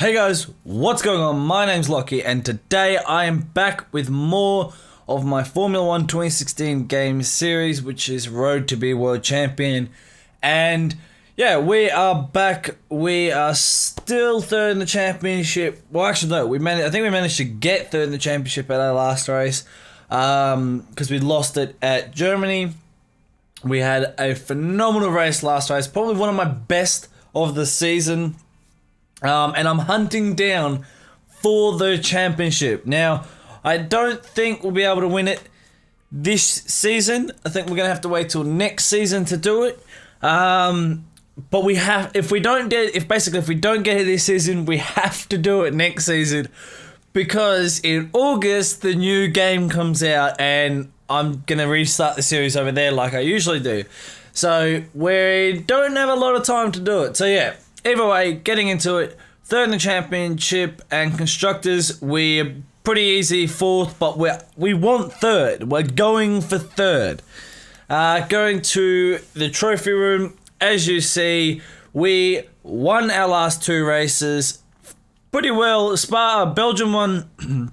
Hey guys, what's going on? My name's Lockie and today I am back with more of my Formula 1 2016 game series, which is Road to be World Champion. And yeah, we are back. We are still third in the championship. Well, actually no, I think we managed to get third in the championship at our last race because we lost it at Germany. We had a phenomenal race last race, probably one of my best of the season. And I'm hunting down for the championship. Now, I don't think we'll be able to win it this season. I think we're going to have to wait till next season to do it. But we have, if we don't get it this season, we have to do it next season. Because in August, the new game comes out and I'm going to restart the series over there like I usually do. So, we don't have a lot of time to do it. So, yeah. Either way, getting into it, third in the championship and constructors, we're pretty easy fourth, but we want third. We're going for third. Going to the trophy room, as you see, we won our last two races pretty well. Belgium won.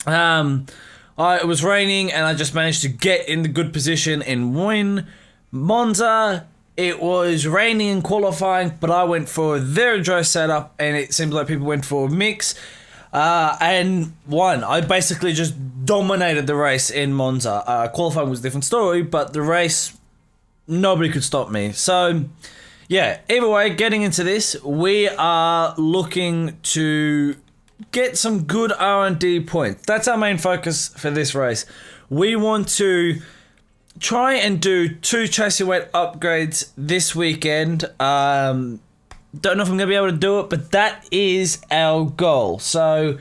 It was raining and I just managed to get in the good position and win. Monza, it was raining in qualifying, but I went for their dry setup, and it seems like people went for a mix, and won. I basically just dominated the race in Monza. Qualifying was a different story, but the race, nobody could stop me. So, yeah, either way, getting into this, we are looking to get some good R&D points. That's our main focus for this race. We want to try and do 2 chassis weight upgrades this weekend. Don't know if I'm going to be able to do it, but that is our goal. So,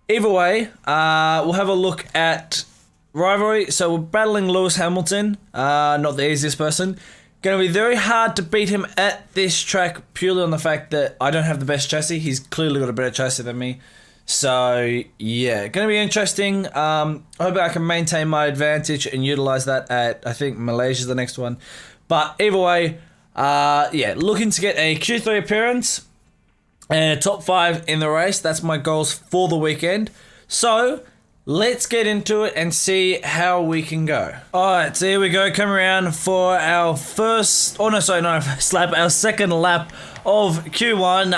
either way, we'll have a look at rivalry. So, we're battling Lewis Hamilton. Not the easiest person. Going to be very hard to beat him at this track purely on the fact that I don't have the best chassis. He's clearly got a better chassis than me. So, yeah, going to be interesting. I hope I can maintain my advantage and utilize that at, I think, Malaysia's the next one. But either way, yeah, looking to get a Q3 appearance and a top 5 in the race. That's my goals for the weekend. So, let's get into it and see how we can go. Alright, so here we go, coming around for our first lap, our second lap of Q1.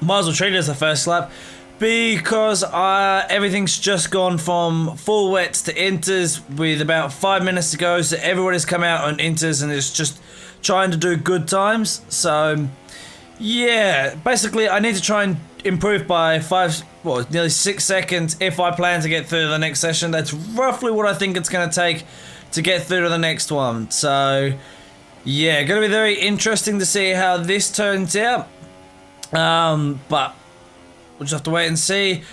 Might as well treat it as the first lap, because everything's just gone from full wets to inters with about 5 minutes to go, so everybody's come out on inters and is just trying to do good times. So, yeah, basically I need to try and improve by nearly 6 seconds if I plan to get through to the next session. That's roughly what I think it's going to take to get through to the next one. So, yeah, going to be very interesting to see how this turns out. But we'll just have to wait and see.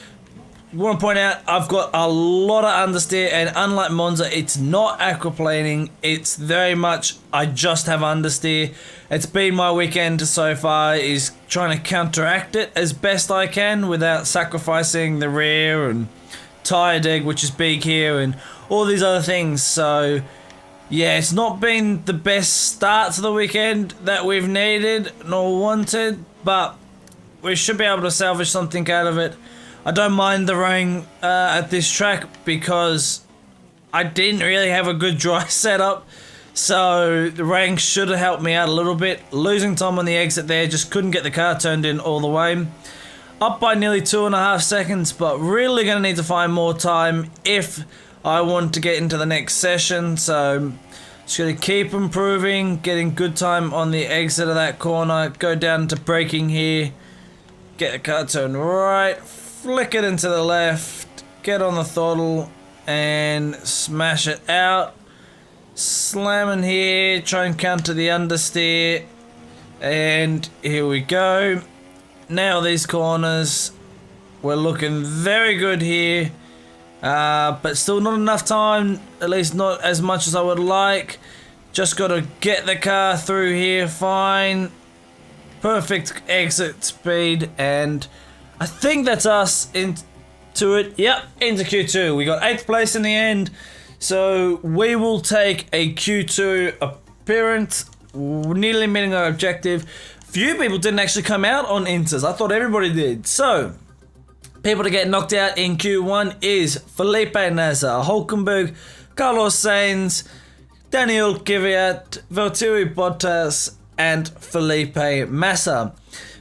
I want to point out, I've got a lot of understeer, and unlike Monza, it's not aquaplaning. It's very much, I just have understeer. It's been my weekend so far, is trying to counteract it as best I can without sacrificing the rear and tyre deg, which is big here, and all these other things. So, yeah, it's not been the best start to the weekend that we've needed nor wanted, but we should be able to salvage something out of it. I don't mind the rain at this track because I didn't really have a good dry setup, so the rain should have helped me out a little bit. Losing time on the exit there, just couldn't get the car turned in all the way. Up by nearly 2.5 seconds, but really going to need to find more time if I want to get into the next session. So just going to keep improving, getting good time on the exit of that corner, go down to braking here. Get the car turned right, flick it into the left, get on the throttle, and smash it out. Slamming here, try and counter the understeer, and here we go. Nail these corners. We're looking very good here, but still not enough time, at least not as much as I would like. Just got to get the car through here fine. Perfect exit speed, and I think that's us into it. Yep, into Q2. We got 8th place in the end, so we will take a Q2 appearance, nearly meeting our objective. few people didn't actually come out on Inters. I thought everybody did. So, people to get knocked out in Q1 is Felipe Nasr, Hulkenberg, Carlos Sainz, Daniel Kvyat, Valtteri Bottas, and Felipe Massa.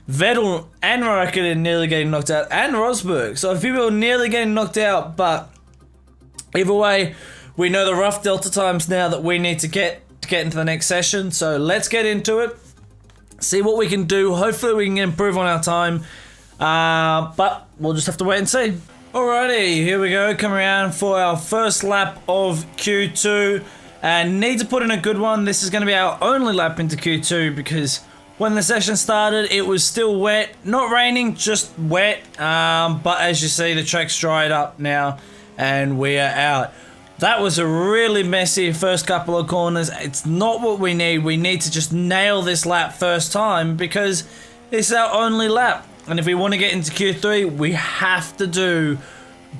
Vettel and Raikkonen nearly getting knocked out, and Rosberg. So a few people nearly getting knocked out, but either way, we know the rough delta times now that we need to get into the next session. So let's get into it, see what we can do. Hopefully we can improve on our time, but we'll just have to wait and see. Alrighty, here we go, come around for our first lap of Q2, and need to put in a good one. This is going to be our only lap into Q2 because when the session started, it was still wet. Not raining, just wet. But as you see, the track's dried up now, and we are out. That was a really messy first couple of corners. It's not what we need. We need to just nail this lap first time because it's our only lap. And if we want to get into Q3, we have to do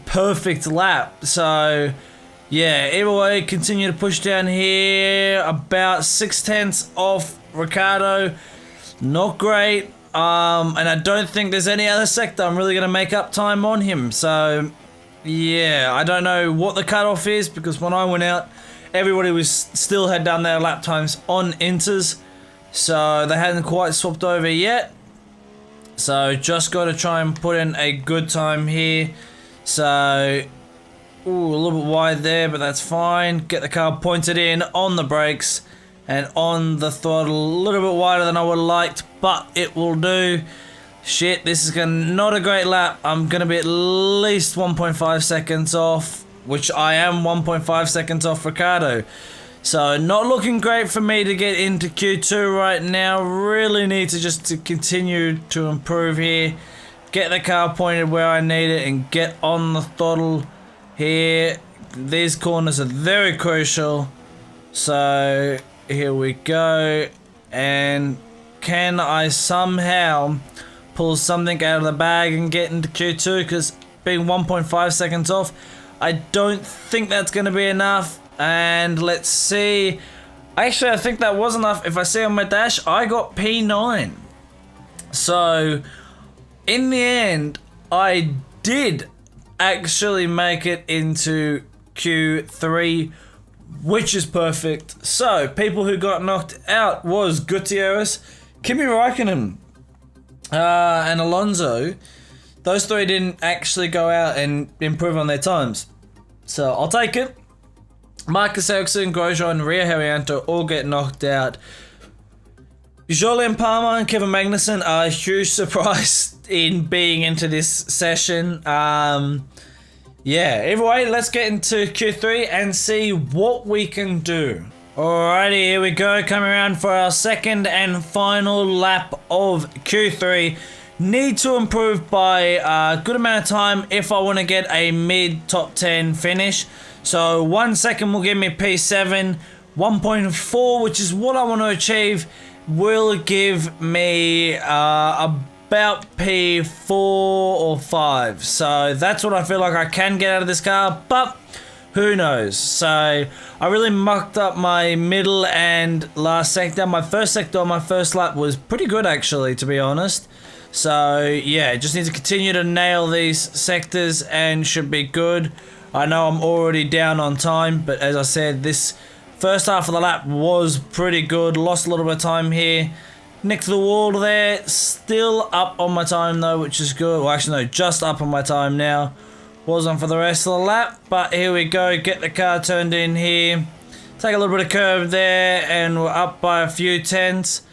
perfect lap. So, yeah, either way, continue to push down here. About 6/10 off Ricciardo. Not great, and I don't think there's any other sector I'm really going to make up time on him. So, yeah, I don't know what the cutoff is because when I went out, everybody still had done their lap times on Inters, so they hadn't quite swapped over yet. So, just got to try and put in a good time here. So, ooh, a little bit wide there, but that's fine. Get the car pointed in on the brakes and on the throttle, a little bit wider than I would have liked, but it will do. Shit, this is not a great lap. I'm going to be at least 1.5 seconds off, which I am 1.5 seconds off Ricciardo. So, not looking great for me to get into Q2 right now. Really need to continue to improve here. Get the car pointed where I need it and get on the throttle here. These corners are very crucial. So, here we go, and can I somehow pull something out of the bag and get into Q2? Because being 1.5 seconds off, I don't think that's going to be enough. And let's see. Actually, I think that was enough. If I see on my dash, I got P9. So, in the end, I did actually make it into Q3, which is perfect. So, people who got knocked out was Gutierrez, Kimi Raikkonen, and Alonso. Those three didn't actually go out and improve on their times. So, I'll take it. Marcus Ericsson, Grosjean, Rio Haryanto all get knocked out. Jolyon Palmer and Kevin Magnussen are a huge surprise in being into this session. Yeah, either way, let's get into Q3 and see what we can do. Alrighty, here we go, coming around for our second and final lap of Q3. Need to improve by a good amount of time if I want to get a mid top 10 finish. So 1 second will give me P7, 1.4, which is what I want to achieve, will give me about P4 or 5. So that's what I feel like I can get out of this car, but who knows? So I really mucked up my middle and last sector. My first sector on my first lap was pretty good actually, to be honest. So yeah, just need to continue to nail these sectors and should be good. I know I'm already down on time, but as I said, this first half of the lap was pretty good. Lost a little bit of time here. Nicked the wall there. Still up on my time though, which is good. Well, actually no, just up on my time now. Wasn't for the rest of the lap, but here we go. Get the car turned in here. Take a little bit of curve there, and we're up by a few tenths.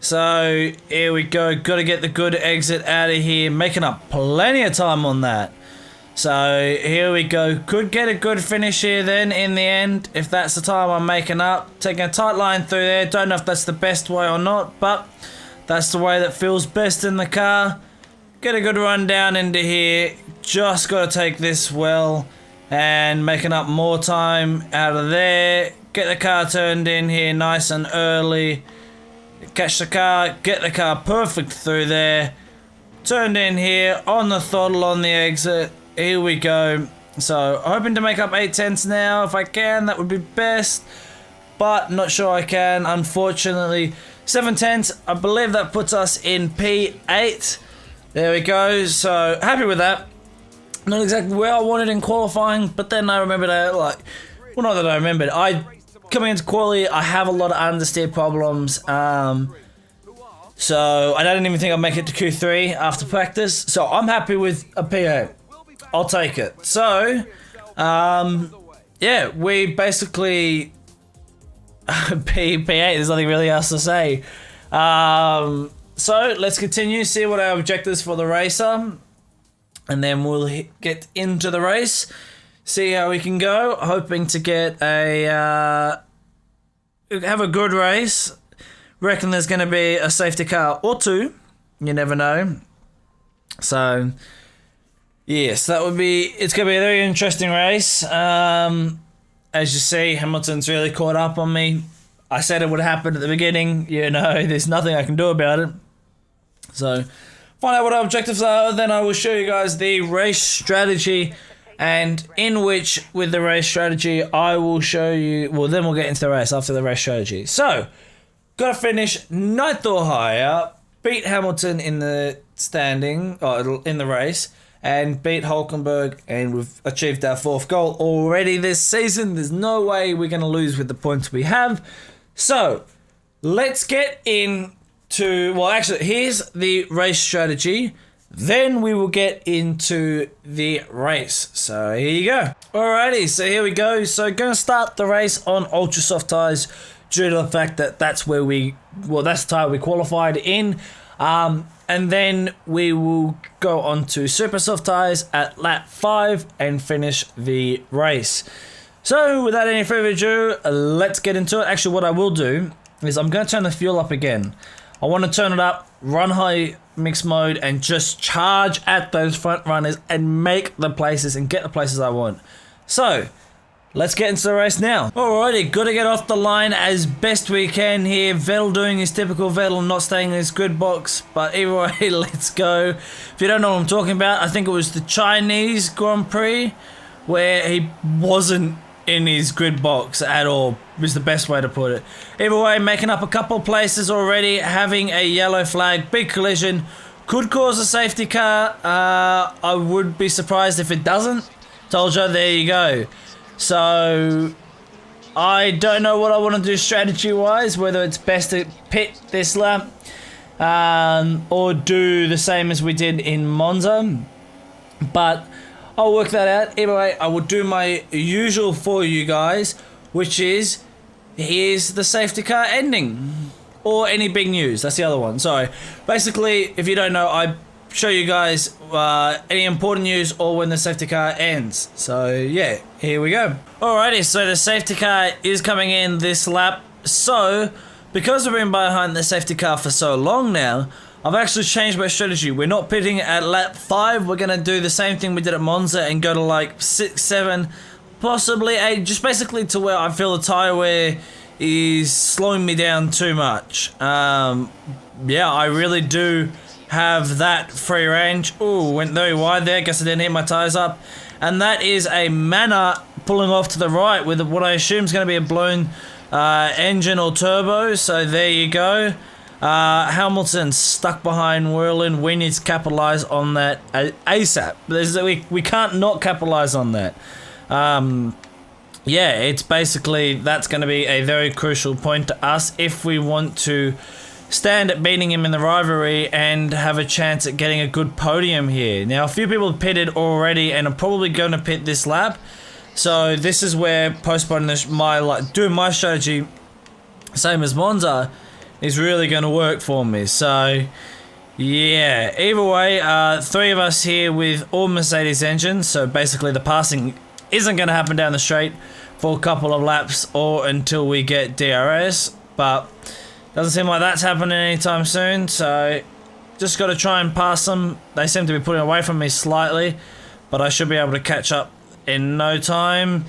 So here we go. Got to get the good exit out of here. Making up plenty of time on that. So here we go. Could get a good finish here then in the end, if that's the time I'm making up. Taking a tight line through there. Don't know if that's the best way or not, but that's the way that feels best in the car. Get a good run down into here. Just got to take this well and making up more time out of there. Get the car turned in here nice and early. Catch the car. Get the car perfect through there. Turned in here on the throttle on the exit. Here we go. So hoping to make up 8 tenths now. If I can, that would be best. But not sure I can, unfortunately. 7/10. I believe that puts us in P8. There we go. So happy with that. Not exactly where I wanted in qualifying, but then I remembered well, not that I remembered. Coming into quali, I have a lot of understeer problems. So I didn't even think I'd make it to Q3 after practice. So I'm happy with a P8. I'll take it. So, yeah, we basically P8. There's nothing really else to say. So let's continue. See what our objectives for the race are, and then we'll get into the race. See how we can go. Hoping to get have a good race. Reckon there's going to be a safety car or two. You never know. So, yes, it's going to be a very interesting race. As you see, Hamilton's really caught up on me. I said it would happen at the beginning. You know, there's nothing I can do about it. So, find out what our objectives are. Then I will show you guys the race strategy. And in which, with the race strategy, I will show you... Well, then we'll get into the race after the race strategy. So... Got to finish 9th or higher, beat Hamilton in the standing, in the race, and beat Hulkenberg, and we've achieved our 4th goal already this season. There's no way we're going to lose with the points we have. So, let's get into... Well, actually, here's the race strategy. Then we will get into the race. So, here you go. Alrighty, so here we go. So, going to start the race on ultra soft tyres, due to the fact that that's the tire we qualified in. And then we will go on to super soft tires at lap 5 and finish the race. So without any further ado, let's get into it. Actually, what I will do is I'm going to turn the fuel up again. I want to turn it up, run high mix mode, and just charge at those front runners and make the places and get the places I want. So let's get into the race now. Alrighty, got to get off the line as best we can here. Vettel doing his typical Vettel, not staying in his grid box. But either way, let's go. If you don't know what I'm talking about, I think it was the Chinese Grand Prix where he wasn't in his grid box at all, is the best way to put it. Either way, making up a couple places already, having a yellow flag, big collision, could cause a safety car. I would be surprised if it doesn't. Told you, there you go. So, I don't know what I want to do strategy-wise, whether it's best to pit this lap or do the same as we did in Monza, but I'll work that out. Either way, I will do my usual for you guys, which is, here's the safety car ending, or any big news. That's the other one. Sorry. Basically, if you don't know, I show you guys any important news or when the safety car ends. So yeah, here we go. Alrighty, so the safety car is coming in this lap. So because we've been behind the safety car for so long now, I've actually changed my strategy. We're not pitting at lap 5. We're gonna do the same thing we did at Monza and go to like 6, 7, possibly 8, just basically to where I feel the tire wear is slowing me down too much. Yeah, I really do have that free range. Ooh, went very wide there. Guess I didn't hit my tires up. And that is a Manor pulling off to the right with what I assume is going to be a blown engine or turbo. So there you go. Hamilton stuck behind Whirlin. We need to capitalize on that ASAP. We can't not capitalize on that. Yeah, it's basically, that's going to be a very crucial point to us if we want to stand at beating him in the rivalry and have a chance at getting a good podium here. Now, a few people have pitted already and are probably going to pit this lap. So this is where postponing doing my strategy, same as Monza, is really going to work for me. So yeah, either way, 3 of us here with all Mercedes engines. So basically the passing isn't going to happen down the straight for a couple of laps or until we get DRS. But doesn't seem like that's happening anytime soon, so just got to try and pass them. They seem to be putting away from me slightly, but I should be able to catch up in no time.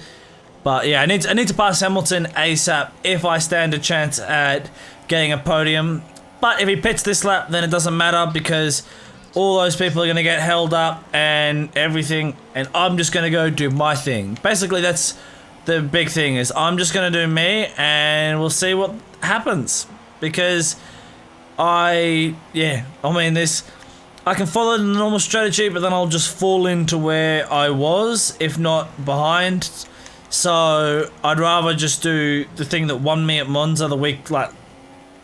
But yeah, I need to pass Hamilton ASAP if I stand a chance at getting a podium. But if he pits this lap, then it doesn't matter because all those people are going to get held up and everything, and I'm just going to go do my thing. Basically, that's the big thing, is I'm just going to do me, and we'll see what happens. because I mean this. I can follow the normal strategy, but then I'll just fall into where I was, if not behind. So I'd rather just do the thing that won me at Monza the week, like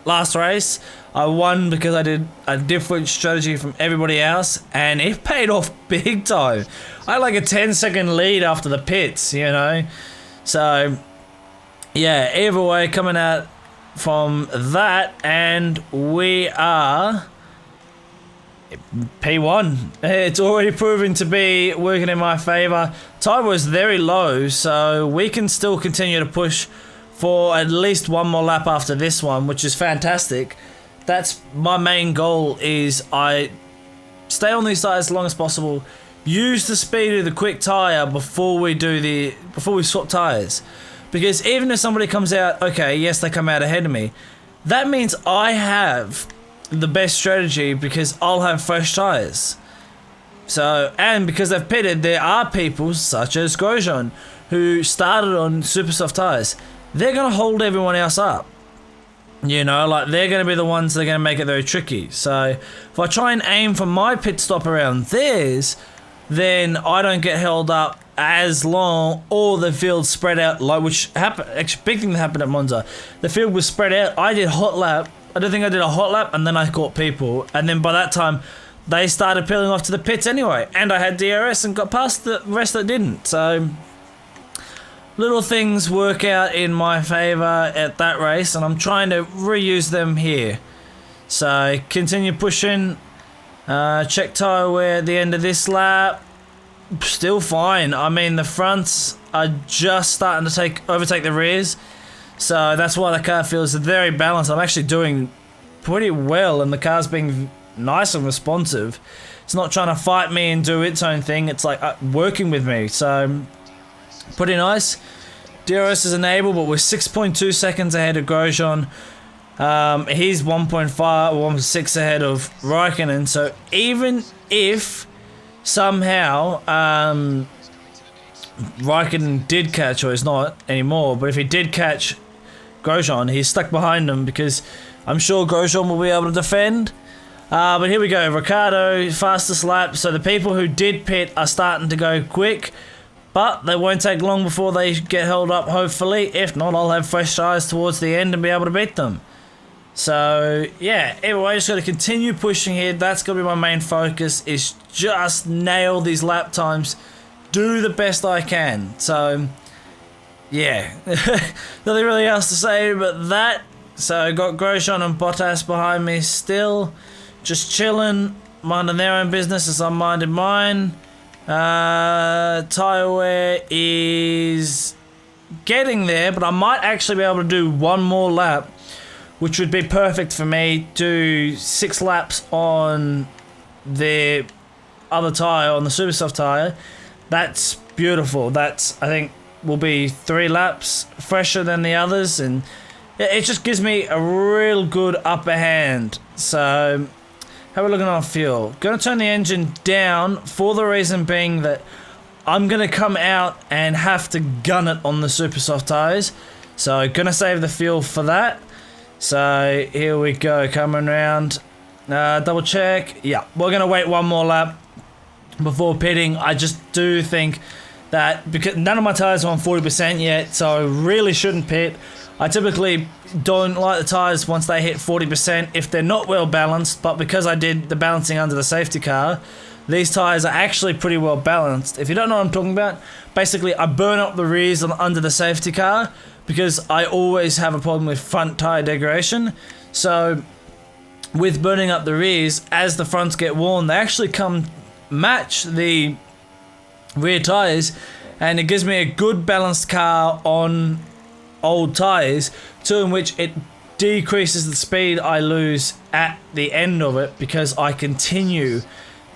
last race. I won because I did a different strategy from everybody else, and it paid off big time. I had like a 10-second lead after the pits, you know. So yeah, either way, coming out from that, and we are P1. It's already proven to be working in my favour. Time was very low, so we can still continue to push for at least one more lap after this one, which is fantastic. That's my main goal, is I stay on these tyres as long as possible, use the speed of the quick tyre before we swap tyres. Because even if somebody comes out, okay, yes, they come out ahead of me, that means I have the best strategy because I'll have fresh tyres. So, and because they've pitted, there are people such as Grosjean who started on super soft tyres. They're going to hold everyone else up. You know, like, they're going to be the ones that are going to make it very tricky. So if I try and aim for my pit stop around theirs, then I don't get held up as long, or the field spread out, like, which happened. Actually, big thing that happened at Monza, the field was spread out. I did hot lap. I don't think I did a hot lap, and then I caught people, and then by that time they started peeling off to the pits anyway, and I had DRS and got past the rest that didn't. So little things work out in my favour at that race, and I'm trying to reuse them here. So continue pushing. Check tyre wear at the end of this lap. Still fine. I mean, the fronts are just starting to overtake the rears, so that's why the car feels very balanced. I'm actually doing pretty well, and the car's being nice and responsive. It's not trying to fight me and do its own thing. It's like working with me, so pretty nice. DRS is enabled, but we're 6.2 seconds ahead of Grosjean. He's 1.5 or 1.6 ahead of Raikkonen, so even if somehow Raikkonen did catch, or he's not anymore, but if he did catch Grosjean, he's stuck behind him because I'm sure Grosjean will be able to defend. But here we go, Ricciardo, fastest lap. So the people who did pit are starting to go quick, but they won't take long before they get held up, hopefully. If not, I'll have fresh tyres towards the end and be able to beat them. So yeah, anyway, just got to continue pushing here. That's going to be my main focus, is just nail these lap times, do the best I can. So yeah, nothing really else to say but that. So got Grosjean and Bottas behind me still, just chilling, minding their own business as I'm minding mine. Tyre wear is getting there, but I might actually be able to do one more lap, which would be perfect for me. Do 6 laps on the other tyre, on the super soft tyre. That's beautiful. That's, I think, will be 3 laps fresher than the others, and it just gives me a real good upper hand. So how are we looking on fuel? Going to turn the engine down for the reason being that I'm going to come out and have to gun it on the super soft tyres. So going to save the fuel for that. So here we go, coming around. Double check. Yeah, we're going to wait one more lap before pitting. I just do think that because none of my tyres are on 40% yet, so I really shouldn't pit. I typically don't like the tyres once they hit 40% if they're not well balanced, but because I did the balancing under the safety car, these tyres are actually pretty well balanced. If you don't know what I'm talking about, basically I burn up the rears under the safety car because I always have a problem with front tyre degradation. So with burning up the rears, as the fronts get worn, they actually come match the rear tyres, and it gives me a good balanced car on old tyres, to in which it decreases the speed I lose at the end of it because I continue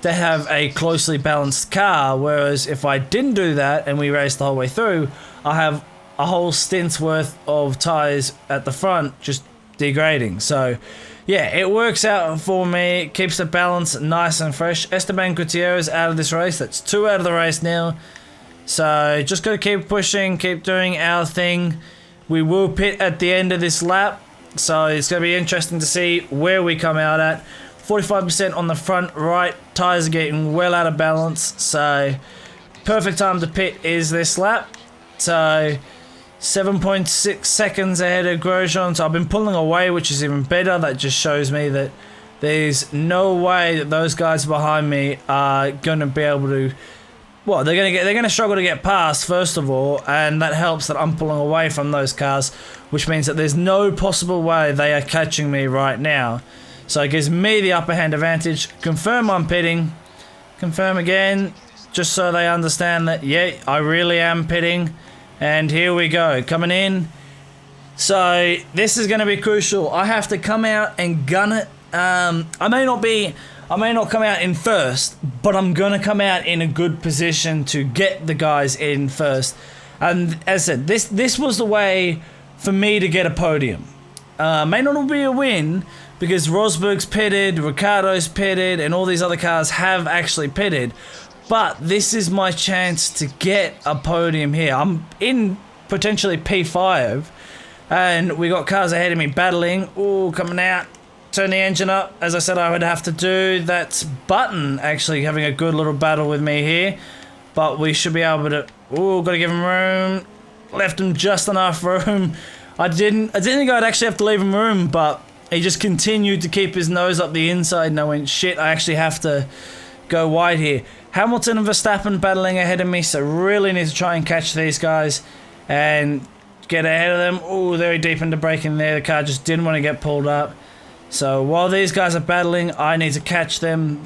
to have a closely balanced car. Whereas if I didn't do that and we race the whole way through, I have a whole stint's worth of tyres at the front just degrading. So yeah, it works out for me. It keeps the balance nice and fresh. Esteban Gutierrez out of this race. That's 2 out of the race now. So just got to keep pushing, keep doing our thing. We will pit at the end of this lap. So it's going to be interesting to see where we come out at. 45% on the front right. Tyres are getting well out of balance. So perfect time to pit is this lap. So 7.6 seconds ahead of Grosjean. So I've been pulling away, which is even better. That just shows me that there's no way that those guys behind me are going to be able to. Well, they're going to struggle to get past, first of all, and that helps that I'm pulling away from those cars, which means that there's no possible way they are catching me right now. So it gives me the upper hand advantage. Confirm I'm pitting. Confirm again, just so they understand that, yeah, I really am pitting. And here we go, coming in. So this is going to be crucial. I have to come out and gun it. I may not come out in first, but I'm going to come out in a good position to get the guys in first. And as I said, this was the way for me to get a podium. May not be a win, because Rosberg's pitted, Ricciardo's pitted, and all these other cars have actually pitted. But this is my chance to get a podium here. I'm in potentially P5, and we got cars ahead of me battling. Ooh, coming out. Turn the engine up, as I said I would have to do. That's Button actually having a good little battle with me here. But we should be able to... Ooh, got to give him room. Left him just enough room. I didn't think I'd actually have to leave him room, but he just continued to keep his nose up the inside, and I went, shit, I actually have to go wide here. Hamilton and Verstappen battling ahead of me, so really need to try and catch these guys and get ahead of them. Ooh, very deep into braking there. The car just didn't want to get pulled up. So while these guys are battling, I need to catch them.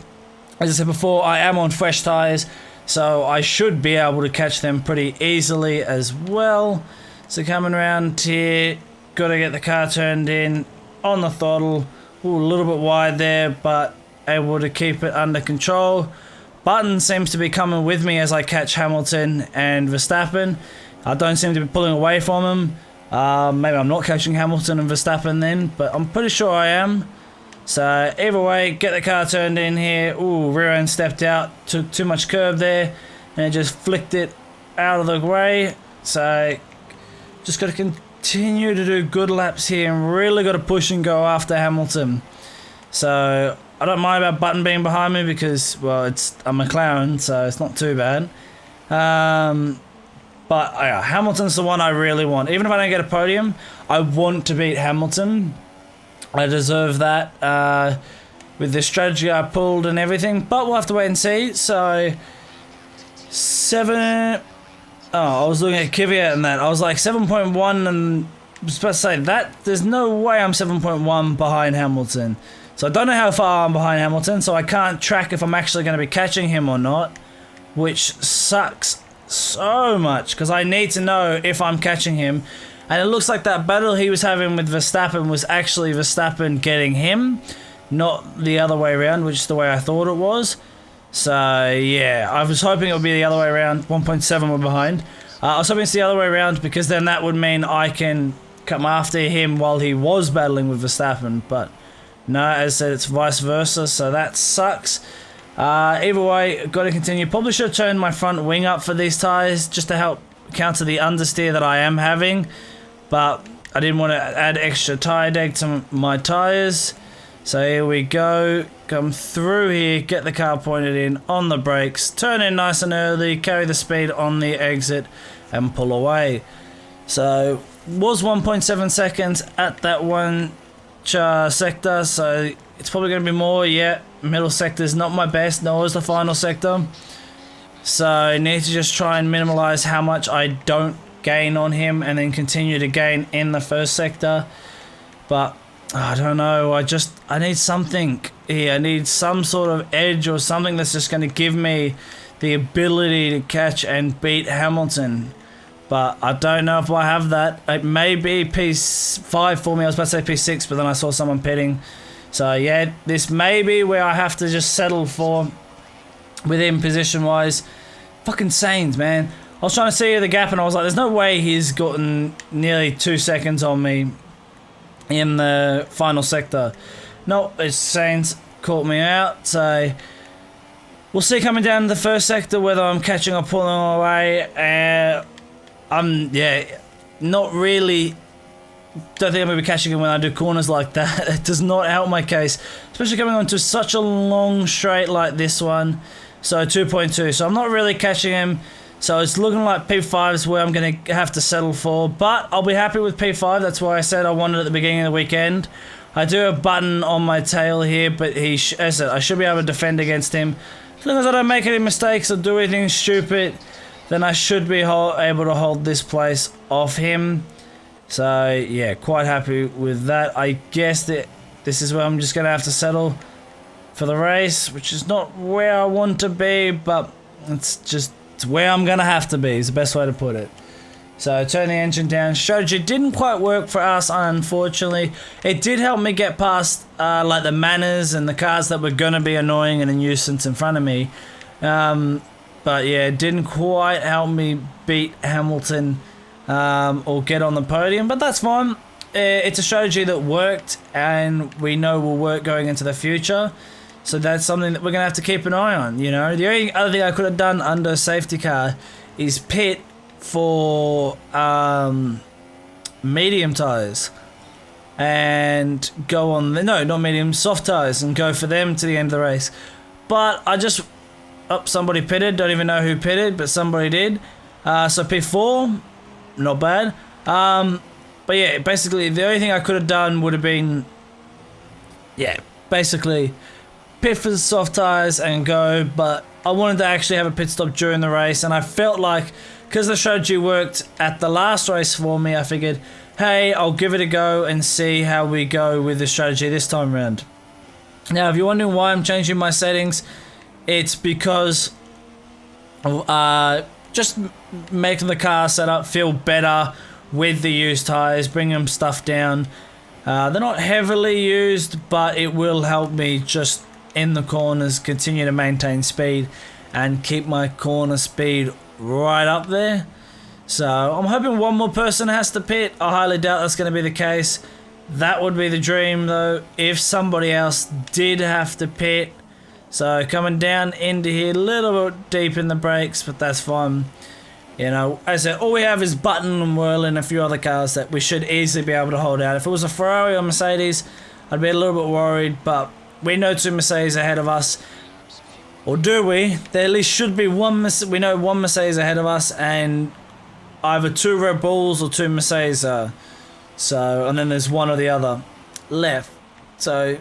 As I said before, I am on fresh tyres, so I should be able to catch them pretty easily as well. So coming around here, got to get the car turned in on the throttle. Ooh, a little bit wide there, but able to keep it under control. Button seems to be coming with me as I catch Hamilton and Verstappen. I don't seem to be pulling away from him. Maybe I'm not catching Hamilton and Verstappen then, but I'm pretty sure I am. So either way, get the car turned in here. Ooh, rear end stepped out, took too much curb there, and it just flicked it out of the way. So just got to continue to do good laps here and really got to push and go after Hamilton. So I don't mind about Button being behind me because, well, I'm a McLaren, so it's not too bad. But Hamilton's the one I really want. Even if I don't get a podium, I want to beat Hamilton. I deserve that with the strategy I pulled and everything. But we'll have to wait and see. So, 7... Oh, I was looking at Kvyat and that. I was like 7.1 and I was about to say that. There's no way I'm 7.1 behind Hamilton. So I don't know how far I'm behind Hamilton. So I can't track if I'm actually going to be catching him or not. Which sucks so much, because I need to know if I'm catching him. And it looks like that battle he was having with Verstappen was actually Verstappen getting him, not the other way around, which is the way I thought it was. So yeah, I was hoping it would be the other way around. 1.7 were behind. I was hoping it's the other way around, because then that would mean I can come after him while he was battling with Verstappen. But no, as I said, it's vice versa, so that sucks. Either way, got to continue. Probably should have turned my front wing up for these tyres just to help counter the understeer that I am having, but I didn't want to add extra tyre deg to my tyres. So here we go, come through here, get the car pointed in on the brakes, turn in nice and early, carry the speed on the exit and pull away. So was 1.7 seconds at that one sector, so it's probably going to be more. Yeah, middle sector is not my best, nor is the final sector. So I need to just try and minimize how much I don't gain on him and then continue to gain in the first sector. But I don't know, I need something here. I need some sort of edge or something that's just going to give me the ability to catch and beat Hamilton. But I don't know if I have that. It may be P5 for me. I was about to say P6, but then I saw someone pitting. So yeah, this may be where I have to just settle for with him position-wise. Fucking Sainz, man. I was trying to see the gap and I was like, there's no way he's gotten nearly 2 seconds on me in the final sector. No, it's Sainz caught me out. So we'll see coming down to the first sector whether I'm catching or pulling away. I'm not really don't think I'm going to be catching him when I do corners like that. It does not help my case, especially coming onto such a long straight like this one. So 2.2, so I'm not really catching him. So it's looking like P5 is where I'm going to have to settle for, but I'll be happy with P5. That's why I said I wanted at the beginning of the weekend. I do have Button on my tail here, but as I said, I should be able to defend against him. As long as I don't make any mistakes or do anything stupid, then I should be able to hold this place off him. So yeah, quite happy with that. I guess that this is where I'm just going to have to settle for the race, which is not where I want to be, but it's where I'm going to have to be is the best way to put it. So turn the engine down. Strategy didn't quite work for us, unfortunately. It did help me get past like the Manners and the cars that were going to be annoying and a nuisance in front of me. But yeah, it didn't quite help me beat Hamilton or get on the podium, but that's fine. It's a strategy that worked and we know will work going into the future. So that's something that we're going to have to keep an eye on, you know. The only other thing I could have done under safety car is pit for medium tyres and go on the, no, not medium, soft tyres, and go for them to the end of the race. But I just, somebody pitted, don't even know who pitted, but somebody did. So P4, not bad. But yeah, basically the only thing I could have done would have been, yeah, basically pit for the soft tyres and go, but I wanted to actually have a pit stop during the race, and I felt like, because the strategy worked at the last race for me, I figured, hey, I'll give it a go and see how we go with the strategy this time around. Now, if you're wondering why I'm changing my settings, it's because of just making the car setup feel better with the used tyres, bringing stuff down. They're not heavily used, but it will help me just in the corners continue to maintain speed and keep my corner speed right up there. So I'm hoping one more person has to pit. I highly doubt that's going to be the case. That would be the dream though, if somebody else did have to pit. So coming down into here a little bit deep in the brakes, but that's fine. You know, as I said, all we have is Button and Whirl and a few other cars that we should easily be able to hold out. If it was a Ferrari or Mercedes, I'd be a little bit worried, but we know two Mercedes ahead of us. Or do we? There at least should be one. We know one Mercedes ahead of us, and either two Red Bulls or two Mercedes. So, and then there's one or the other left. So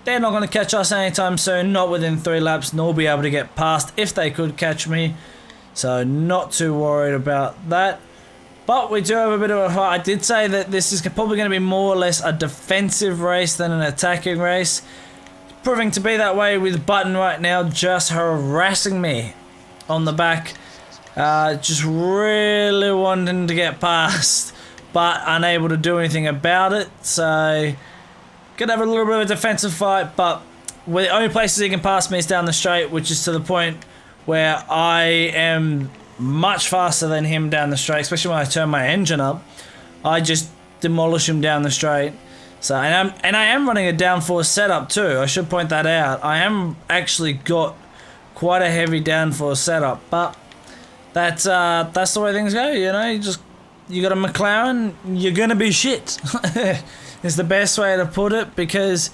they're not going to catch us anytime soon. Not within 3 laps, nor be able to get past if they could catch me. So not too worried about that. But we do have a bit of a fight. I did say that this is probably going to be more or less a defensive race than an attacking race. Proving to be that way with Button right now, just harassing me on the back. Just really wanting to get past, but unable to do anything about it. So, gonna have a little bit of a defensive fight, but the only places he can pass me is down the straight, which is to the point where I am much faster than him down the straight, especially when I turn my engine up. I just demolish him down the straight. So, and I am running a downforce setup too. I should point that out. I am actually got quite a heavy downforce setup, but that's the way things go. You know, you got a McLaren, you're gonna be shit. Is the best way to put it, because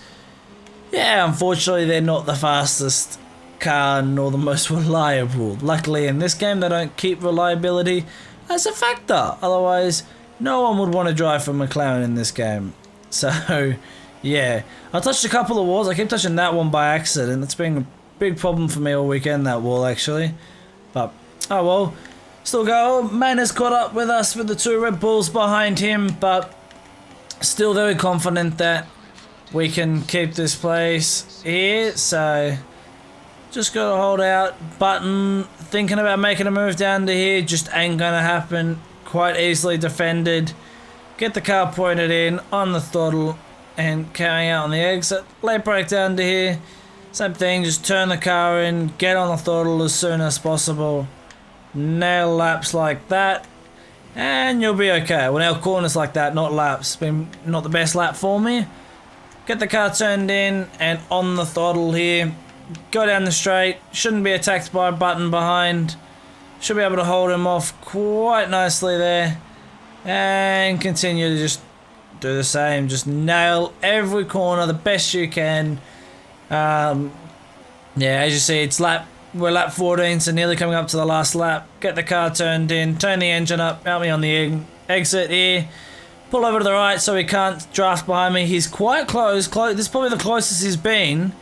yeah, unfortunately they're not the fastest car nor the most reliable. Luckily in this game they don't keep reliability as a factor. Otherwise, no one would want to drive for McLaren in this game. So, yeah. I touched a couple of walls. I keep touching that one by accident. It's been a big problem for me all weekend, that wall, actually. But, oh well. Still go. Man has caught up with us with the 2 Red Bulls behind him, but still very confident that we can keep this place here. So, just got to hold out. Button, thinking about making a move down to here, just ain't going to happen. Quite easily defended. Get the car pointed in on the throttle and carrying out on the exit. Late brake down to here. Same thing, just turn the car in, get on the throttle as soon as possible. Nail laps like that, and you'll be okay. Well, nail corners like that, not laps. Been not the best lap for me. Get the car turned in and on the throttle here. Go down the straight. Shouldn't be attacked by a Button behind. Should be able to hold him off quite nicely there. And continue to just do the same. Just nail every corner the best you can. Yeah, as you see, we're lap 14, so nearly coming up to the last lap. Get the car turned in, turn the engine up, help me on the exit here. Pull over to the right so he can't draft behind me. He's quite close. This is probably the closest he's been.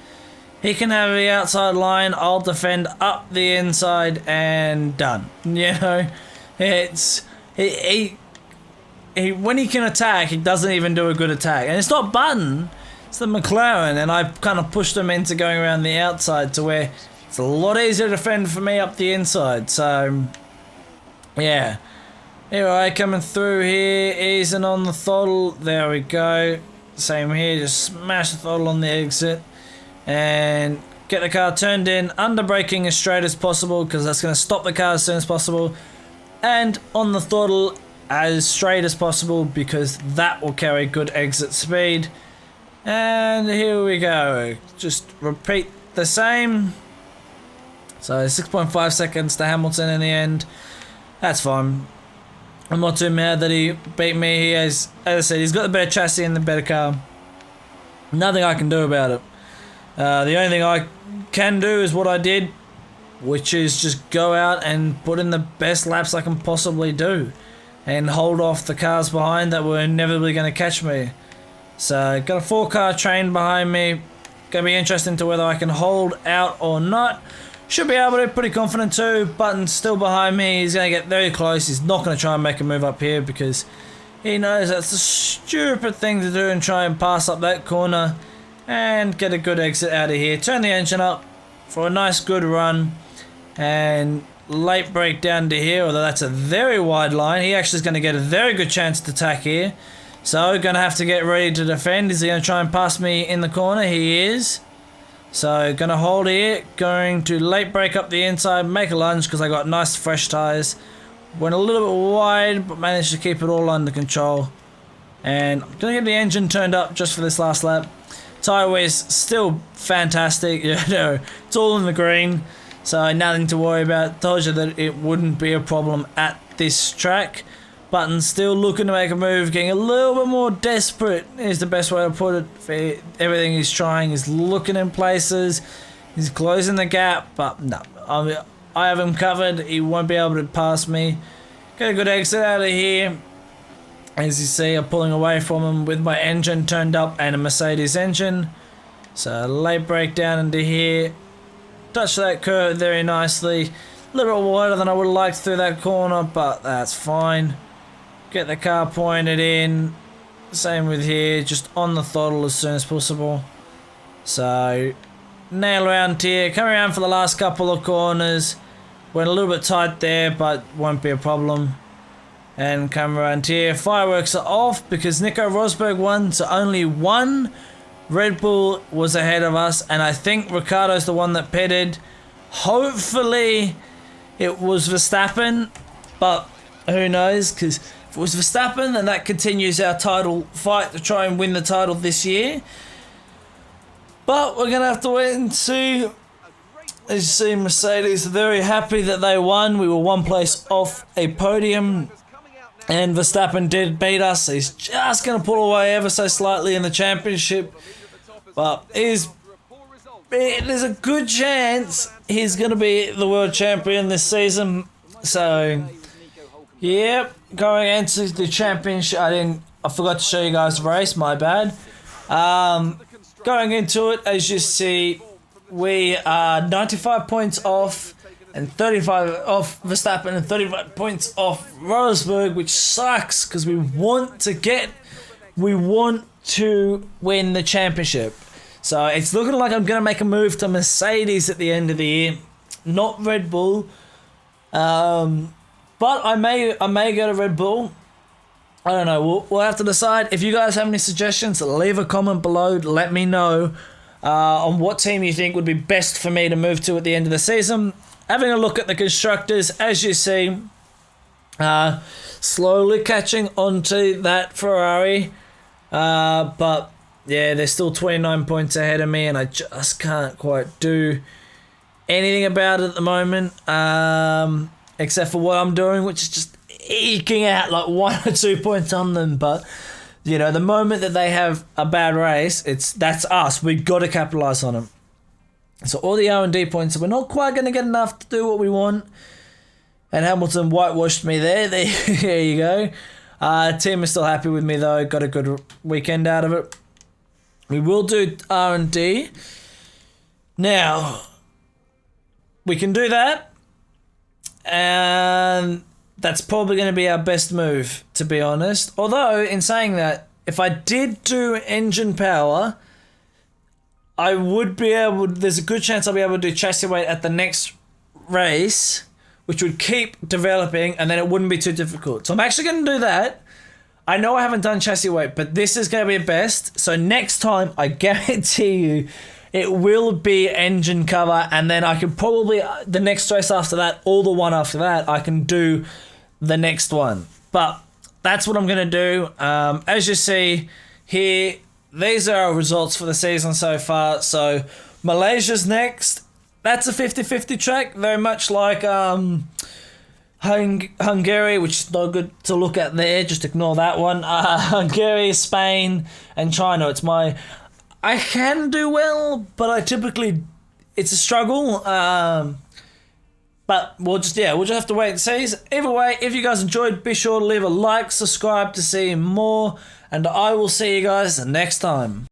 He can have the outside line. I'll defend up the inside and done. You know, it's he when he can attack, he doesn't even do a good attack. And it's not Button, it's the McLaren. And I kind of pushed him into going around the outside to where it's a lot easier to defend for me up the inside. So yeah. Anyway, coming through here, easing on the throttle. There we go. Same here, just smash the throttle on the exit. And get the car turned in, under braking as straight as possible because that's going to stop the car as soon as possible. And on the throttle as straight as possible because that will carry good exit speed. And here we go. Just repeat the same. So 6.5 seconds to Hamilton in the end. That's fine. I'm not too mad that he beat me. He has, as I said, he's got the better chassis and the better car. Nothing I can do about it. The only thing I can do is what I did, which is just go out and put in the best laps I can possibly do and hold off the cars behind that were inevitably going to catch me. So got a 4-car train behind me. Going to be interesting to whether I can hold out or not. Should be able to, pretty confident too. Button's still behind me. He's going to get very close. He's not going to try and make a move up here because he knows that's a stupid thing to do and try and pass up that corner and get a good exit out of here. Turn the engine up for a nice good run and late brake down to here, although that's a very wide line. He actually is going to get a very good chance to attack here. So going to have to get ready to defend. Is he going to try and pass me in the corner? He is. So going to hold here, going to late brake up the inside, make a lunge because I got nice fresh tyres. Went a little bit wide but managed to keep it all under control. And I'm going to get the engine turned up just for this last lap. Tyre weight's still fantastic, you know, it's all in the green. So nothing to worry about. Told you that it wouldn't be a problem at this track. Button's still looking to make a move, getting a little bit more desperate is the best way to put it. For everything he's trying, he's looking in places, he's closing the gap, but no, I have him covered. He won't be able to pass me. Get a good exit out of here. As you see, I'm pulling away from him with my engine turned up and a Mercedes engine. So late brake down into here. Touch that curve very nicely. A little bit wider than I would have liked through that corner, but that's fine. Get the car pointed in. Same with here, just on the throttle as soon as possible. So, nail around here. Come around for the last couple of corners. Went a little bit tight there, but won't be a problem. And come around here. Fireworks are off because Nico Rosberg won, so only one Red Bull was ahead of us. And I think Ricciardo's the one that pitted. Hopefully it was Verstappen, but who knows, because if it was Verstappen, then that continues our title fight to try and win the title this year. But we're going to have to wait and see. As you see, Mercedes are very happy that they won. We were one place off a podium, and Verstappen did beat us. He's just going to pull away ever so slightly in the championship, but there's a good chance he's going to be the world champion this season. So, yep, going into the championship. I forgot to show you guys the race, my bad. Going into it, as you see, we are 95 points off and 35 off Verstappen and 35 points off Rosberg, which sucks because we want to win the championship. So it's looking like I'm going to make a move to Mercedes at the end of the year, not Red Bull. But I may go to Red Bull. I don't know. We'll have to decide. If you guys have any suggestions, leave a comment below. Let me know on what team you think would be best for me to move to at the end of the season. Having a look at the constructors, as you see, slowly catching onto that Ferrari. But yeah, they're still 29 points ahead of me, and I just can't quite do anything about it at the moment. Except for what I'm doing, which is just eking out like 1 or 2 points on them. But You know, the moment that they have a bad race, that's us. We've got to capitalize on them. So all the R&D points, we're not quite going to get enough to do what we want. And Hamilton whitewashed me there. There you go. Team is still happy with me though. Got a good weekend out of it. We will do R&D. Now, we can do that. And that's probably going to be our best move, to be honest. Although, in saying that, if I did do engine power, I would be able... There's a good chance I'll be able to do chassis weight at the next race, which would keep developing, and then it wouldn't be too difficult. So I'm actually going to do that. I know I haven't done chassis weight, but this is going to be a best. So next time, I guarantee you, it will be engine cover, and then I can probably... The next race after that, or the one after that, I can do the next one. But that's what I'm going to do. As you see here, these are our results for the season so far. So Malaysia's next. That's a 50-50 track, very much like Hungary, which is not good to look at there. Just ignore that one. Hungary, Spain, and China. I can do well, but it's a struggle. But we'll just have to wait and see. Either way, if you guys enjoyed, be sure to leave a like, subscribe to see more, and I will see you guys next time.